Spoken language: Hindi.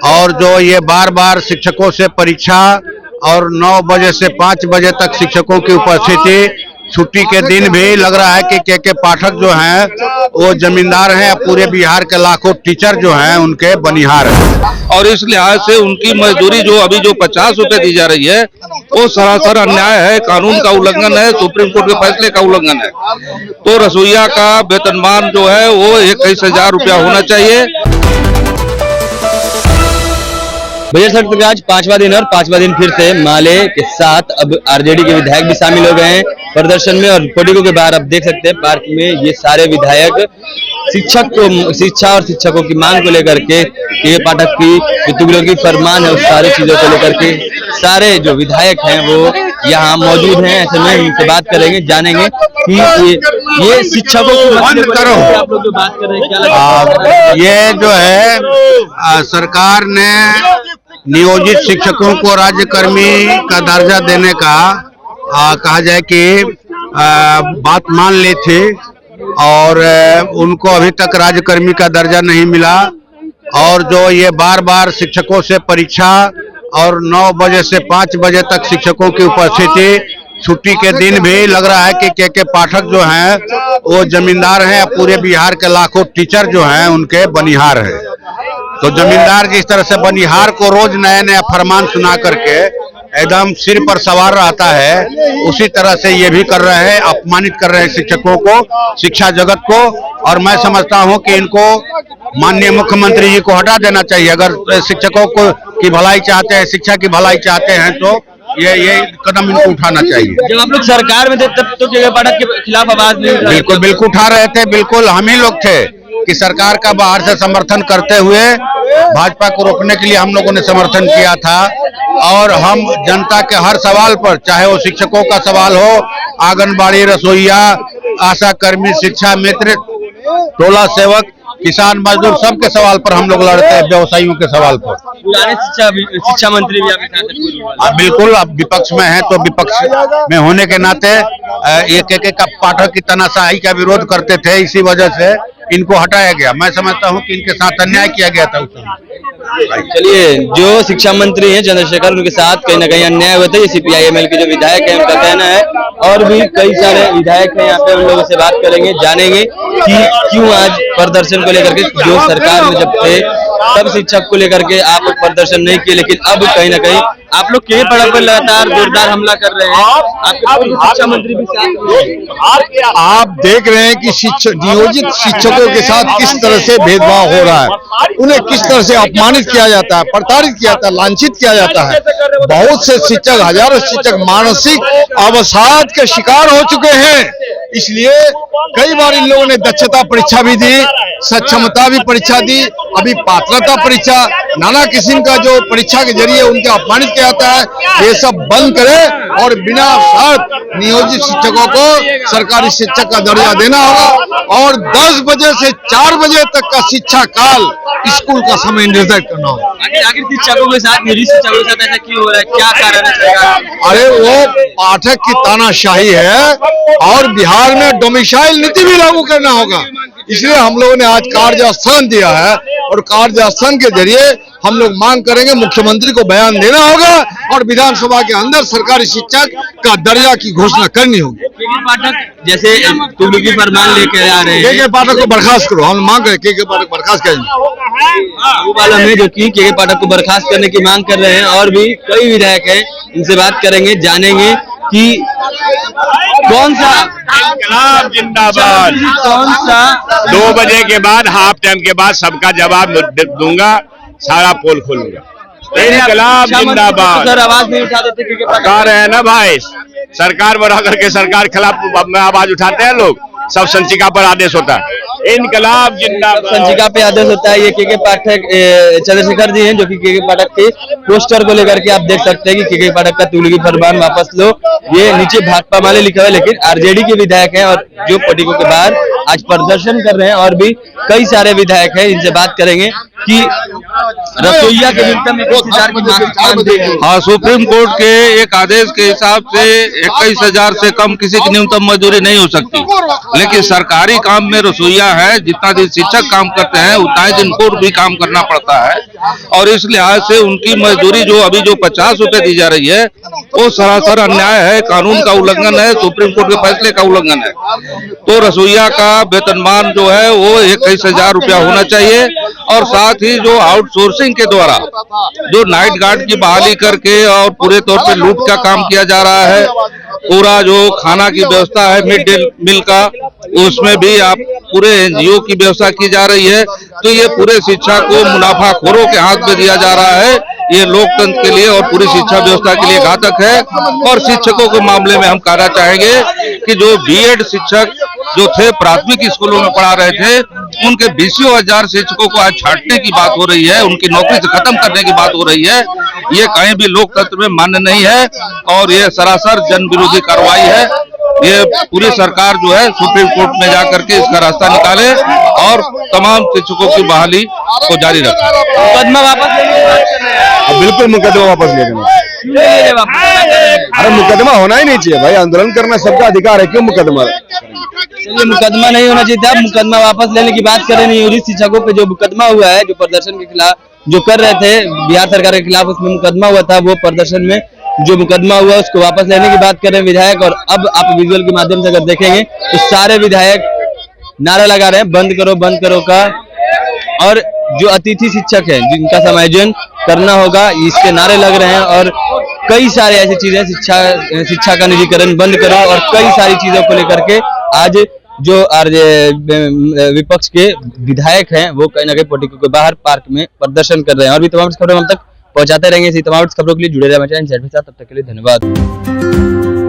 और जो ये बार बार शिक्षकों से परीक्षा और 9 बजे से 5 बजे तक शिक्षकों की उपस्थिति, छुट्टी के दिन भी लग रहा है कि के पाठक जो हैं वो जमींदार हैं, पूरे बिहार के लाखों टीचर जो हैं उनके बनिहार हैं। और इस लिहाज से उनकी मजदूरी जो अभी जो 50 रुपए दी जा रही है वो सरासर अन्याय है, कानून का उल्लंघन है, सुप्रीम कोर्ट के फैसले का उल्लंघन है। तो रसोईया का वेतनमान जो है वो 21,000 रुपया होना चाहिए। बजट सत्र का आज 5वां दिन और 5वां दिन फिर से माले के साथ अब आरजेडी के विधायक भी शामिल हो गए हैं प्रदर्शन में। और पोडिको के बाहर आप देख सकते हैं पार्क में ये सारे विधायक शिक्षा और शिक्षकों की मांग को लेकर के पाठक की जो तुगलकी फरमान है उस सारी चीजों को लेकर के सारे जो विधायक हैं वो यहाँ मौजूद हैं। ऐसे में इनसे बात करेंगे, जानेंगे कि ये शिक्षकों की बंद करो। आप लोग जो बात कर रहे हैं क्या लगता है? ये जो है सरकार ने नियोजित शिक्षकों को राज्यकर्मी का दर्जा देने का कहा जाए कि बात मान ली थी और उनको अभी तक राज्यकर्मी का दर्जा नहीं मिला। और जो ये बार बार शिक्षकों से परीक्षा और 9 बजे से 5 बजे तक शिक्षकों की उपस्थिति, छुट्टी के दिन भी लग रहा है कि के पाठक जो हैं वो जमींदार हैं, पूरे बिहार के लाखों टीचर जो हैं उनके बनिहार हैं। तो जमींदार जिस तरह से बनिहार को रोज नया नया फरमान सुना करके एकदम सिर पर सवार रहता है, उसी तरह से ये भी कर रहे हैं, अपमानित कर रहे हैं शिक्षकों को, शिक्षा जगत को। और मैं समझता हूं कि इनको माननीय मुख्यमंत्री जी को हटा देना चाहिए। अगर शिक्षकों को की भलाई चाहते हैं, शिक्षा की भलाई चाहते हैं तो ये कदम इनको उठाना चाहिए। जब आप लोग सरकार में थे तब तो के पाठक के खिलाफ आवाज नहीं उठाई? बिल्कुल उठा रहे थे। बिल्कुल हम ही लोग थे कि सरकार का बाहर से समर्थन करते हुए भाजपा को रोकने के लिए हम लोगों ने समर्थन किया था। और हम जनता के हर सवाल पर, चाहे वो शिक्षकों का सवाल हो, आंगनबाड़ी, रसोईया, आशा कर्मी, शिक्षा मित्र, टोला सेवक, किसान मजदूर, सबके सवाल पर हम लोग लड़ते हैं, व्यवसायियों के सवाल पर। पुराने शिक्षा मंत्री भी आपके साथ हैं? बिल्कुल, अब विपक्ष में है तो विपक्ष में होने के नाते एक का पाठक की तानाशाही का विरोध करते थे, इसी वजह से इनको हटाया गया। मैं समझता हूं कि इनके साथ अन्याय किया गया था उस समय। चलिए, जो शिक्षा मंत्री हैं चंद्रशेखर, उनके साथ कहीं ना कहीं अन्याय हुआ था, ये CPIML के जो विधायक हैं उनका कहना है। और भी कई सारे विधायक हैं यहाँ पे, उन लोगों से बात करेंगे, जानेंगे कि क्यों आज प्रदर्शन को लेकर के, जो सरकार में जब थे तब शिक्षक को लेकर के आप प्रदर्शन नहीं किए, लेकिन अब कहीं ना कहीं आप लोग के पढ़ा पर लगातार जोरदार हमला कर रहे हैं। आपके शिक्षा मंत्री भी साथ, आप देख रहे हैं कि नियोजित शिक्षकों के साथ किस तरह से भेदभाव हो रहा है, उन्हें किस तरह से अपमानित किया जाता है, प्रताड़ित किया जाता है, लांछित किया जाता है। बहुत से शिक्षक, हजारों शिक्षक मानसिक अवसाद के शिकार हो चुके हैं। इसलिए कई बार इन लोगों ने दक्षता परीक्षा भी दी, सक्षमता भी परीक्षा दी, अभी पात्रता परीक्षा, नाना किस्म का जो परीक्षा के जरिए उनके अपमानित किया जाता है, ये सब बंद करें और बिना शर्त नियोजित शिक्षकों को सरकारी शिक्षक का दर्जा देना होगा। और 10 बजे से 4 बजे तक का शिक्षा काल स्कूल का समय निर्धारित करना होगा। आखिर शिक्षकों के साथ, निजी शिक्षकों के साथ ऐसा क्यों हो रहा है, क्या कारण है? अरे वो पाठक की तानाशाही है और बिहार में डोमिसाइल नीति भी लागू करना होगा। इसलिए हम लोगों ने आज कार्यस्थगन दिया है और कार्यस्थगन के जरिए हम लोग मांग करेंगे, मुख्यमंत्री को बयान देना होगा और विधानसभा के अंदर सरकारी शिक्षक का दर्जा की घोषणा करनी होगी। के पाठक जैसे तुगलकी फरमान लेकर आ रहे हैं, के पाठक को बर्खास्त करो, हम मांग करें के पाठक बर्खास्त करेंगे। वो वाला में जो कि के पाठक को बर्खास्त करने की मांग कर रहे हैं। और भी कई विधायक हैं, इनसे बात करेंगे, जानेंगे कि कौन सा इनकलाब जिंदाबाद। कौन सा 2 बजे के बाद, हाफ टाइम के बाद सबका जवाब दूंगा, सारा पोल खोलूंगा। इनकलाब जिंदाबाद। सर आवाज नहीं उठा देते क्योंकि कह रहे हैं ना भाई, सरकार में रह करके सरकार के खिलाफ आवाज उठाते हैं लोग, सब संचिका पर आदेश होता है। इनकलाब जिंदाबाद। संचिका पे आदेश होता है। ये के पाठक चंद्रशेखर जी हैं, जो कि के पाठक के पोस्टर को लेकर के आप देख सकते हैं कि के पाठक का तुगलकी फरमान वापस लो। ये नीचे भाजपा वाले लिखा हुआ है, लेकिन आरजेडी के विधायक हैं और जो पोडिको के बाहर आज प्रदर्शन कर रहे हैं और भी कई सारे विधायक हैं, इनसे बात करेंगे कि रसोइया के न्यूनतम 21,000 की मांग थी। हाँ, सुप्रीम कोर्ट के एक आदेश के हिसाब से 21,000 से कम किसी की न्यूनतम मजदूरी नहीं हो सकती, लेकिन सरकारी काम में रसोइया है, जितना दिन शिक्षक काम करते हैं उतना ही दिन कोर्ट भी काम करना पड़ता है, और इस लिहाज से उनकी मजदूरी जो अभी जो 50 रुपए दी जा रही है वो सरासर अन्याय है, कानून का उल्लंघन है, सुप्रीम कोर्ट के फैसले का उल्लंघन है। तो रसोइया का वेतनमान जो है वो 21,000 रुपया होना चाहिए, और साथ ही जो आउटसोर्सिंग के द्वारा जो नाइट गार्ड की बहाली करके और पूरे तौर पे लूट का काम किया जा रहा है, पूरा जो खाना की व्यवस्था है मिड डे मील का, उसमें भी आप पूरे एनजीओ की व्यवस्था की जा रही है। तो ये पूरे शिक्षा को मुनाफाखोरों के हाथ में दिया जा रहा है, ये लोकतंत्र के लिए और पूरी शिक्षा व्यवस्था के लिए घातक है। और शिक्षकों के मामले में हम कहना चाहेंगे कि जो बीएड शिक्षक जो थे प्राथमिक स्कूलों में पढ़ा रहे थे, उनके 20,000 शिक्षकों को आज छांटने की बात हो रही है, उनकी नौकरी से खत्म करने की बात हो रही है। ये कहीं भी लोकतंत्र में मान्य नहीं है और ये सरासर जन विरोधी कार्रवाई है। ये पूरी सरकार जो है सुप्रीम कोर्ट में जाकर के इसका रास्ता निकाले और तमाम शिक्षकों की बहाली को जारी रखे। मुकदमा वापस लेने की बात कर रहे हैं। बिल्कुल मुकदमा वापस ले देना। अरे मुकदमा होना ही नहीं चाहिए भाई, आंदोलन करना सबका अधिकार है, क्यों मुकदमा? चलिए, मुकदमा नहीं होना चाहिए था, मुकदमा वापस लेने की बात कर रहे हैं। नियोजित शिक्षकों पे जो मुकदमा हुआ है, जो प्रदर्शन के खिलाफ जो कर रहे थे बिहार सरकार के खिलाफ, उसमें मुकदमा हुआ था, वो प्रदर्शन में जो मुकदमा हुआ उसको वापस लेने की बात कर रहे हैं विधायक। और अब आप विजुअल के माध्यम से अगर देखेंगे तो सारे विधायक नारा लगा रहे हैं बंद करो का, और जो अतिथि शिक्षक हैं जिनका समायोजन करना होगा इसके नारे लग रहे हैं। और कई सारे ऐसी चीजें, शिक्षा का निजीकरण बंद करो और कई सारी चीजों को लेकर के आज जो विपक्ष के विधायक हैं वो कहीं ना कहीं पोर्टिको के बाहर पार्क में प्रदर्शन कर रहे हैं। और भी तमाम खबरें हम तक पहुंचाते रहेंगे। इसी तमाम खबरों के लिए जुड़े रहे हमारे चैनल के साथ। तब तक के लिए धन्यवाद।